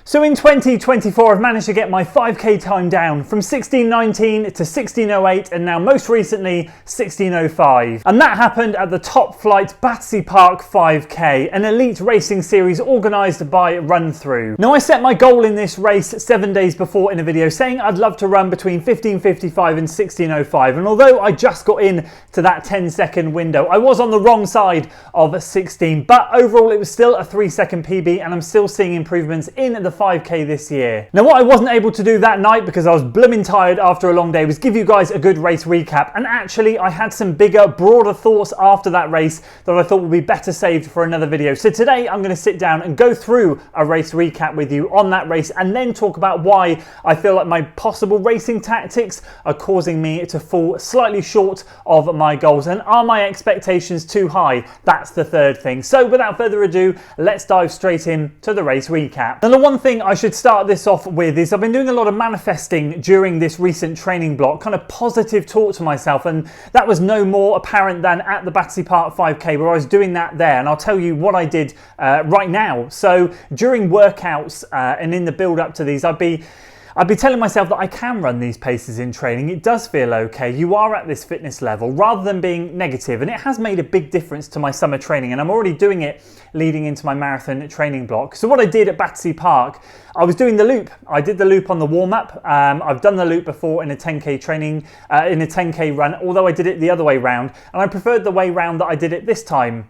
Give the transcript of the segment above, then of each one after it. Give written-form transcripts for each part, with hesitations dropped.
So in 2024, I've managed to get my 5k time down from 16:19 to 16:08 and now most recently 16:05. And that happened at the Topflight Battersea Park 5k, an elite racing series organised by RunThrough. Now I set my goal in this race 7 days before in a video saying I'd love to run between 15:55 and 16:05, and although I just got in to that 10-second window, I was on the wrong side of 16, but overall it was still a 3-second PB and I'm still seeing improvements in the 5k this year. Now what I wasn't able to do that night because I was blooming tired after a long day was give you guys a good race recap, and actually I had some bigger, broader thoughts after that race that I thought would be better saved for another video. So today I'm going to sit down and go through a race recap with you on that race and then talk about why I feel like my possible racing tactics are causing me to fall slightly short of my goals, and are my expectations too high? That's the third thing. So without further ado, let's dive straight in to the race recap. And the one thing I should start this off with is I've been doing a lot of manifesting during this recent training block, kind of positive talk to myself, and that was no more apparent than at the Battersea Park 5k where I was doing that there, and I'll tell you what I did right now. So during workouts and in the build up to these, I'd be telling myself that I can run these paces in training. It does feel okay. You are at this fitness level, rather than being negative. And it has made a big difference to my summer training. And I'm already doing it leading into my marathon training block. So what I did at Battersea Park, I was doing the loop. I did the loop on the warm up. I've done the loop before in a 10k training, in a 10k run, although I did it the other way round. And I preferred the way round that I did it this time.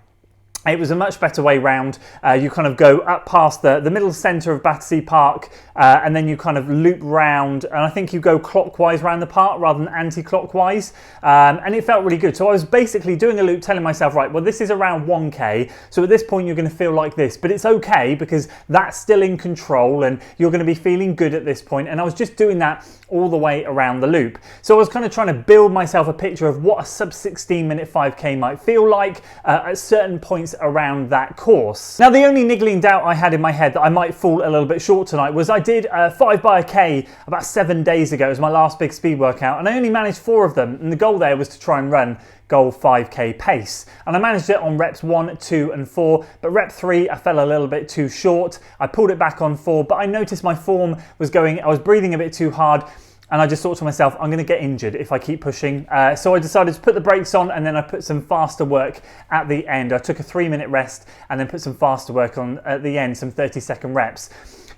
It was a much better way round. You kind of go up past the middle centre of Battersea Park and then you kind of loop round, and I think you go clockwise around the park rather than anti-clockwise, and it felt really good. So I was basically doing a loop telling myself, right, well this is around 1k, so at this point you're going to feel like this, but it's okay because that's still in control and you're going to be feeling good at this point. And I was just doing that all the way around the loop. So I was kind of trying to build myself a picture of what a sub 16-minute 5k might feel like at certain points around that course. Now the only niggling doubt I had in my head that I might fall a little bit short tonight was I did 5 by a K about 7 days ago. It was my last big speed workout and I only managed 4 of them, and the goal there was to try and run goal 5k pace, and I managed it on reps 1, 2 and 4, but rep 3 I fell a little bit too short. I pulled it back on 4, but I noticed my form was going, I was breathing a bit too hard, and I just thought to myself, I'm going to get injured if I keep pushing. So I decided to put the brakes on, and then I put some faster work at the end. I took a 3-minute rest and then put some faster work on at the end, some 30-second reps.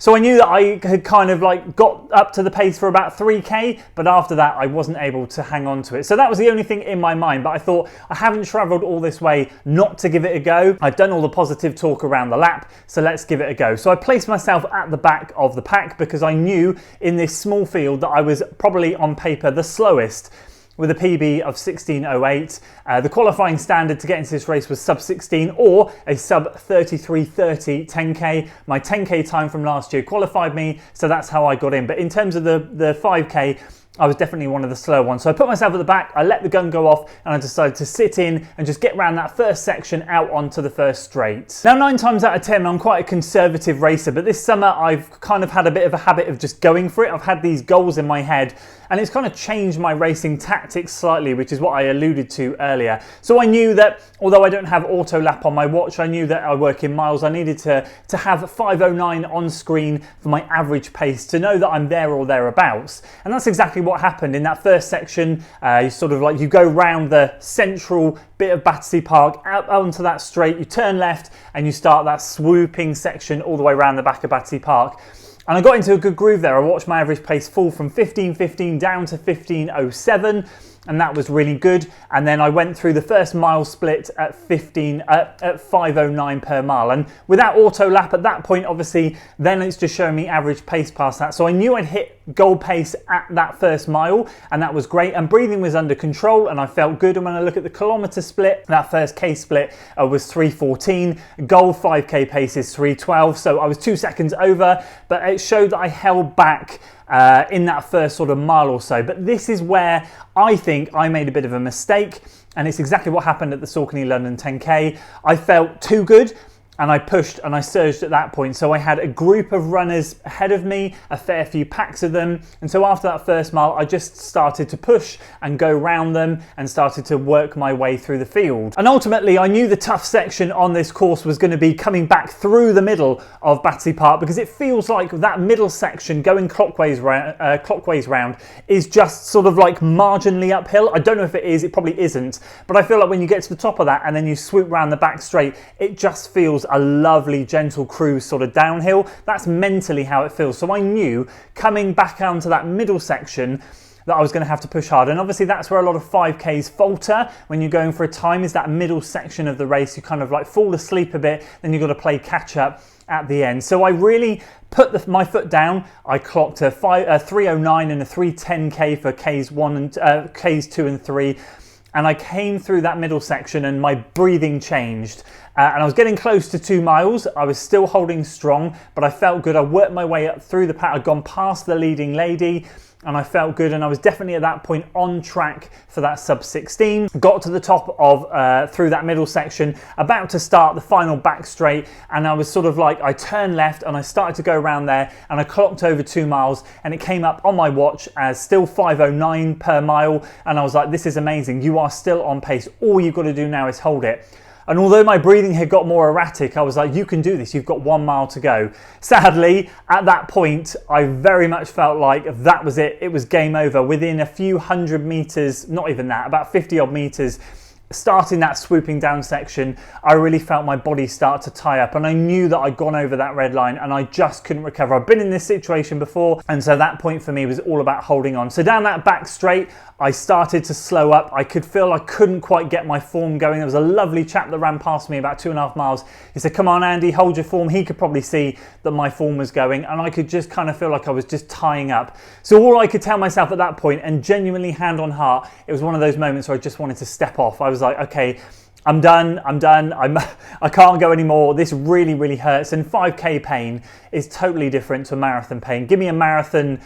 So I knew that I had kind of like got up to the pace for about 3k, but after that I wasn't able to hang on to it. So that was the only thing in my mind, but I thought I haven't travelled all this way not to give it a go. I've done all the positive talk around the lap, so let's give it a go. So I placed myself at the back of the pack because I knew in this small field that I was probably on paper the slowest, with a PB of 16:08. The qualifying standard to get into this race was sub 16 or a sub 33:30 10k. My 10k time from last year qualified me, so that's how I got in. But in terms of the 5k, I was definitely one of the slow ones. So I put myself at the back, I let the gun go off, and I decided to sit in and just get around that first section out onto the first straight. Now 9 times out of 10, I'm quite a conservative racer, but this summer I've kind of had a bit of a habit of just going for it. I've had these goals in my head, and it's kind of changed my racing tactics slightly, which is what I alluded to earlier. So I knew that although I don't have auto lap on my watch, I knew that I work in miles. I needed to have 5:09 on screen for my average pace to know that I'm there or thereabouts. And that's exactly what happened in that first section. You sort of like, you go round the central bit of Battersea Park out onto that straight, you turn left and you start that swooping section all the way around the back of Battersea Park. And I got into a good groove there. I watched my average pace fall from 15:15 down to 15:07, and that was really good. And then I went through the first mile split at 5:09 per mile. And without auto lap at that point, obviously, then it's just showing me average pace past that. So I knew I'd hit goal pace at that first mile, and that was great. And breathing was under control, and I felt good. And when I look at the kilometre split, that first K split was 3:14. Goal 5k pace is 3:12. So I was 2 seconds over, but it showed that I held back in that first sort of mile or so. But this is where I think I made a bit of a mistake, and it's exactly what happened at the Saucony London 10k. I felt too good. and I pushed and I surged at that point. So I had a group of runners ahead of me, a fair few packs of them. And so after that first mile, I just started to push and go round them and started to work my way through the field. And ultimately, I knew the tough section on this course was going to be coming back through the middle of Battersea Park, because it feels like that middle section going clockwise round is just sort of like marginally uphill. I don't know if it is, it probably isn't, but I feel like when you get to the top of that and then you swoop round the back straight, it just feels a lovely gentle cruise sort of downhill. That's mentally how it feels. So I knew coming back onto that middle section that I was going to have to push hard. And obviously that's where a lot of 5Ks falter when you're going for a time, is that middle section of the race. You kind of like fall asleep a bit, then you've got to play catch up at the end. So I really put my foot down. I clocked a 3:09 and a 3:10K for Ks 2 and 3. And I came through that middle section and my breathing changed. And I was getting close to 2 miles. I was still holding strong, but I felt good. I worked my way up through the pack. I'd gone past the leading lady and I felt good. And I was definitely at that point on track for that sub 16. Got to the top of, through that middle section, about to start the final back straight. And I was sort of like, I turned left and I started to go around there and I clocked over 2 miles and it came up on my watch as still 5:09 per mile. And I was like, this is amazing. You are still on pace. All you've got to do now is hold it. And although my breathing had got more erratic, I was like, you can do this, you've got 1 mile to go. Sadly, at that point, I very much felt like that was it. It was game over. Within a few hundred meters, not even that, about 50 odd meters, starting that swooping down section, I really felt my body start to tie up and I knew that I'd gone over that red line and I just couldn't recover. I've been in this situation before, and so that point for me was all about holding on. So down that back straight, I started to slow up. I could feel I couldn't quite get my form going. There was a lovely chap that ran past me about 2.5 miles. He said, come on, Andy, hold your form. He could probably see that my form was going and I could just kind of feel like I was just tying up. So all I could tell myself at that point, and genuinely hand on heart, it was one of those moments where I just wanted to step off. I was like, okay, I'm done, I can't go anymore. This really, really hurts. And 5K pain is totally different to marathon pain. Give me a marathon,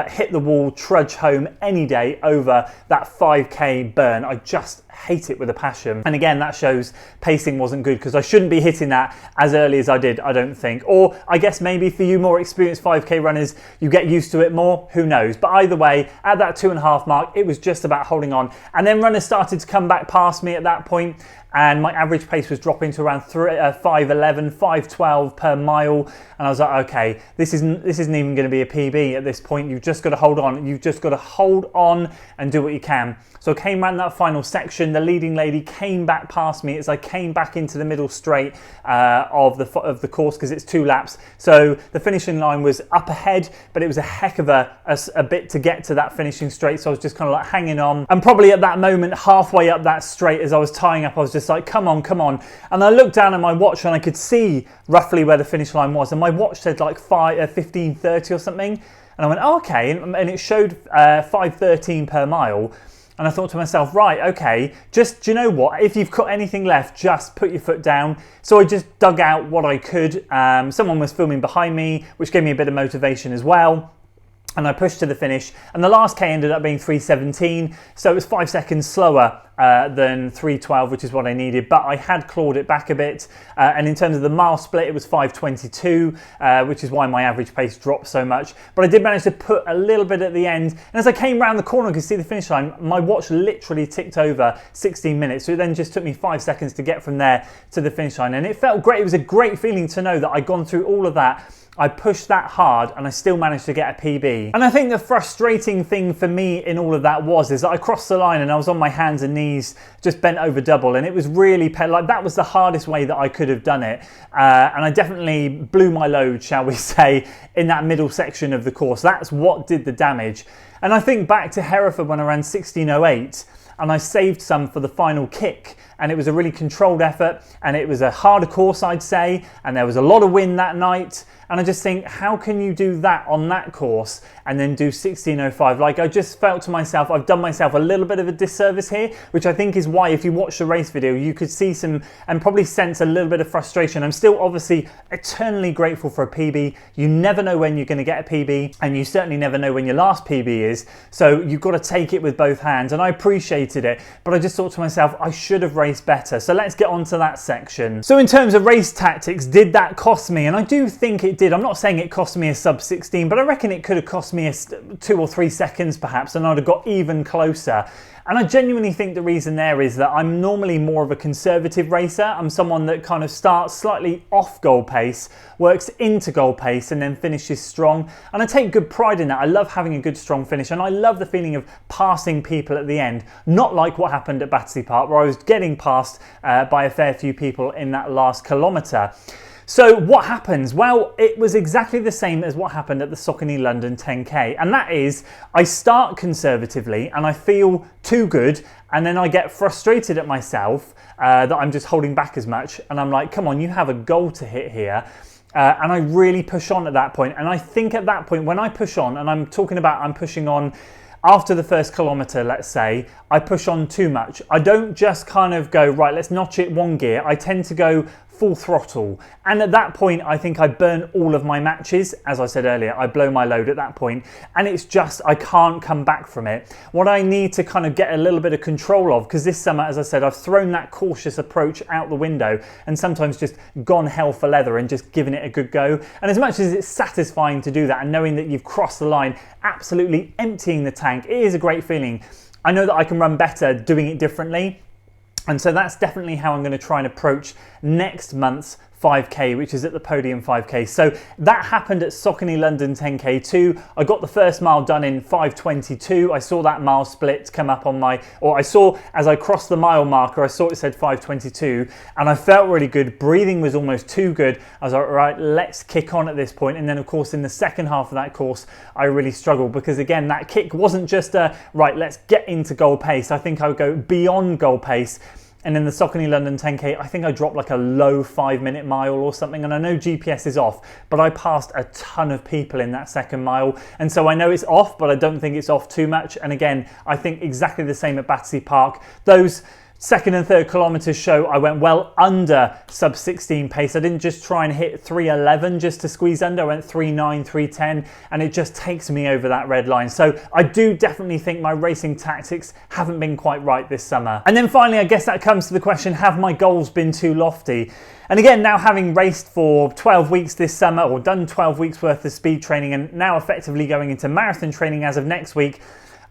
hit the wall, trudge home any day over that 5K burn. I just hate it with a passion. And again, that shows pacing wasn't good, because I shouldn't be hitting that as early as I did, I don't think. Or I guess maybe for you more experienced 5K runners, you get used to it more, who knows. But either way, at that 2.5 mark, it was just about holding on. And then runners started to come back past me at that point, and my average pace was dropping to around 5:11, 5:12 per mile. And I was like, okay, this isn't even going to be a PB at this point. You've just got to hold on. You've just got to hold on and do what you can. So I came around that final section. The leading lady came back past me as I came back into the middle straight of the course, because it's 2 laps. So the finishing line was up ahead, but it was a heck of a bit to get to that finishing straight. So I was just kind of like hanging on. And probably at that moment, halfway up that straight, as I was tying up, I was just like, come on, come on. And I looked down at my watch and I could see roughly where the finish line was. And my watch said like 15:30 or something. And I went, oh, okay. And it showed 5:13 per mile. And I thought to myself, right, okay, just, do you know what? If you've got anything left, just put your foot down. So I just dug out what I could. Someone was filming behind me, which gave me a bit of motivation as well. And I pushed to the finish, and the last K ended up being 3:17, so it was 5 seconds slower than 3:12, which is what I needed, but I had clawed it back a bit. And in terms of the mile split, it was 5:22, which is why my average pace dropped so much. But I did manage to put a little bit at the end, and as I came round the corner and could see the finish line, my watch literally ticked over 16 minutes, so it then just took me 5 seconds to get from there to the finish line, and it felt great. It was a great feeling to know that I'd gone through all of that. I pushed that hard and I still managed to get a PB. And I think the frustrating thing for me in all of that is that I crossed the line and I was on my hands and knees, just bent over double, and it was really, like, that was the hardest way that I could have done it. And I definitely blew my load, shall we say, in that middle section of the course. That's what did the damage. And I think back to Hereford when I ran 16:08, and I saved some for the final kick, and it was a really controlled effort, and it was a harder course, I'd say, and there was a lot of wind that night, And I just think, how can you do that on that course and then do 16:05? Like, I just felt to myself, I've done myself a little bit of a disservice here, which I think is why if you watch the race video, you could see some and probably sense a little bit of frustration. I'm still obviously eternally grateful for a PB. You never know when you're going to get a PB, and you certainly never know when your last PB is. So you've got to take it with both hands, and I appreciated it, but I just thought to myself, I should have raced better. So let's get on to that section. So in terms of race tactics, did that cost me? And I do think it did. I'm not saying it cost me a sub 16, but I reckon it could have cost me 2 or 3 seconds perhaps, and I'd have got even closer. And I genuinely think the reason there is that I'm normally more of a conservative racer. I'm someone that kind of starts slightly off goal pace, works into goal pace, and then finishes strong. And I take good pride in that. I love having a good strong finish, and I love the feeling of passing people at the end. Not like what happened at Battersea Park, where I was getting passed by a fair few people in that last kilometre. So what happens? Well, it was exactly the same as what happened at the Saucony London 10K. And that is, I start conservatively and I feel too good, and then I get frustrated at myself that I'm just holding back as much. And I'm like, come on, you have a goal to hit here. And I really push on at that point. And I think at that point, when I push on, and I'm talking about I'm pushing on after the first kilometre, let's say, I push on too much. I don't just kind of go, right, let's notch it one gear. I tend to go full throttle. And at that point, I think I burn all of my matches. As I said earlier, I blow my load at that point, and it's just, I can't come back from it. What I need to kind of get a little bit of control of, because this summer, as I said, I've thrown that cautious approach out the window and sometimes just gone hell for leather and just given it a good go. And as much as it's satisfying to do that and knowing that you've crossed the line, absolutely emptying the tank, it is a great feeling. I know that I can run better doing it differently. And so that's definitely how I'm going to try and approach next month's 5K, which is at the Podium 5K. So that happened at Saucony London 10K too. I got the first mile done in 5:22. I saw that mile split come up on my, or I saw as I crossed the mile marker, I saw it said 5:22, and I felt really good. Breathing was almost too good. I was like, right, let's kick on at this point. And then of course in the second half of that course, I really struggled because again, that kick wasn't just a, right, let's get into goal pace. I think I would go beyond goal pace. And in the Saucony London 10K, I think I dropped like a low 5-minute mile or something. And I know GPS is off, but I passed a ton of people in that second mile. And so I know it's off, but I don't think it's off too much. And again, I think exactly the same at Battersea Park. Those second and third kilometres show I went well under sub 16 pace. I didn't just try and hit 3:11 just to squeeze under. I went 3:9, 3:10, and it just takes me over that red line. So I do definitely think my racing tactics haven't been quite right this summer. And then finally, I guess that comes to the question, have my goals been too lofty? And again, now having raced for 12 weeks this summer, or done 12 weeks worth of speed training, and now effectively going into marathon training as of next week,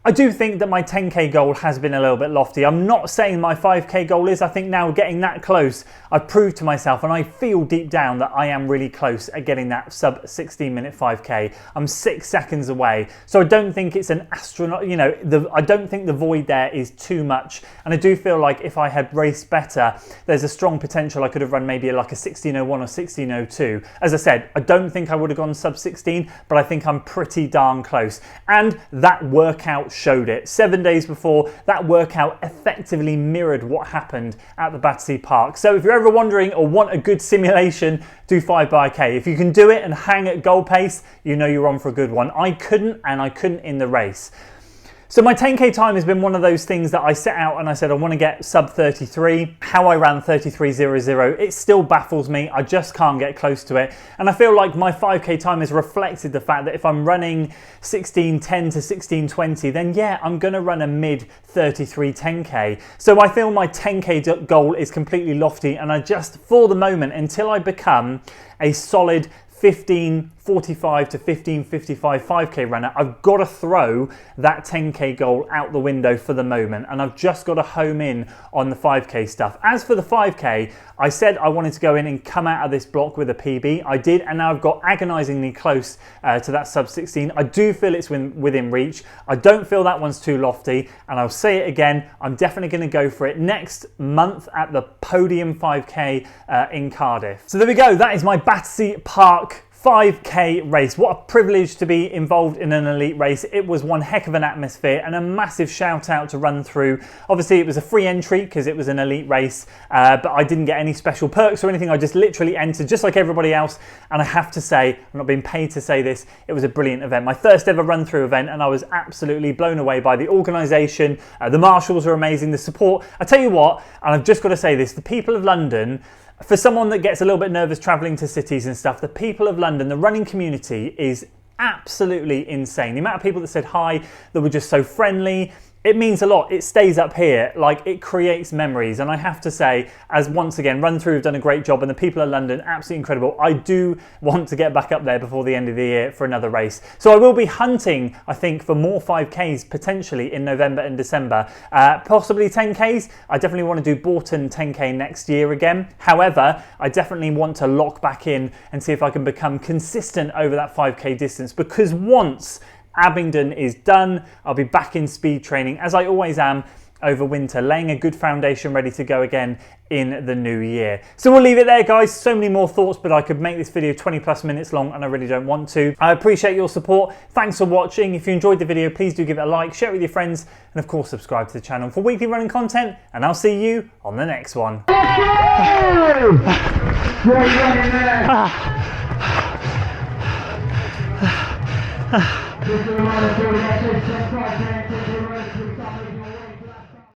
I do think that my 10K goal has been a little bit lofty. I'm not saying my 5K goal is. I think now getting that close, I've proved to myself, and I feel deep down that I am really close at getting that sub 16-minute 5K. I'm 6 seconds away. So I don't think it's an astronaut, you know, I don't think the void there is too much. And I do feel like if I had raced better, there's a strong potential I could have run maybe like a 16:01 or 16:02. As I said, I don't think I would have gone sub 16, but I think I'm pretty darn close. And that workout showed it. 7 days before, that workout effectively mirrored what happened at the Battersea Park. So if you're ever wondering or want a good simulation, do 5x1K. If you can do it and hang at goal pace, you know you're on for a good one. I couldn't, and I couldn't in the race. So my 10K time has been one of those things that I set out and I said I want to get sub 33. How I ran 33:00, it still baffles me. I just can't get close to it. And I feel like my 5K time has reflected the fact that if I'm running 16:10 to 16:20, then yeah, I'm going to run a mid 33 10K. So I feel my 10K goal is completely lofty, and I just, for the moment, until I become a solid 15:45 to 15:55 5K runner, I've got to throw that 10K goal out the window for the moment, and I've just got to home in on the 5K stuff. As for the 5K, I said I wanted to go in and come out of this block with a PB. I did, and now I've got agonisingly close to that sub 16. I do feel it's within reach. I don't feel that one's too lofty, and I'll say it again, I'm definitely going to go for it next month at the Podium 5K in Cardiff. So there we go, that is my Battersea Park 5K race. What a privilege to be involved in an elite race. It was one heck of an atmosphere, and a massive shout out to RunThrough. Obviously it was a free entry because it was an elite race, but I didn't get any special perks or anything. I just literally entered just like everybody else, and I have to say, I'm not being paid to say this, it was a brilliant event. My first ever RunThrough event, and I was absolutely blown away by the organisation. The marshals are amazing, the support. I tell you what, and I've just got to say this, the people of London, for someone that gets a little bit nervous travelling to cities and stuff, the people of London, the running community is absolutely insane. The amount of people that said hi, that were just so friendly, it means a lot. It stays up here, like it creates memories. And I have to say, as once again, RunThrough have done a great job, and the people of London, absolutely incredible. I do want to get back up there before the end of the year for another race. So I will be hunting, I think, for more 5Ks potentially in November and December, possibly 10Ks. I definitely want to do Bourton 10K next year again. However, I definitely want to lock back in and see if I can become consistent over that 5K distance, because once Abingdon is done, I'll be back in speed training, as I always am, over winter, laying a good foundation ready to go again in the new year. So we'll leave it there, guys. So many more thoughts, but I could make this video 20+ minutes long, and I really don't want to. I appreciate your support. Thanks for watching. If you enjoyed the video, please do give it a like, share it with your friends, and of course subscribe to the channel for weekly running content, and I'll see you on the next one. This is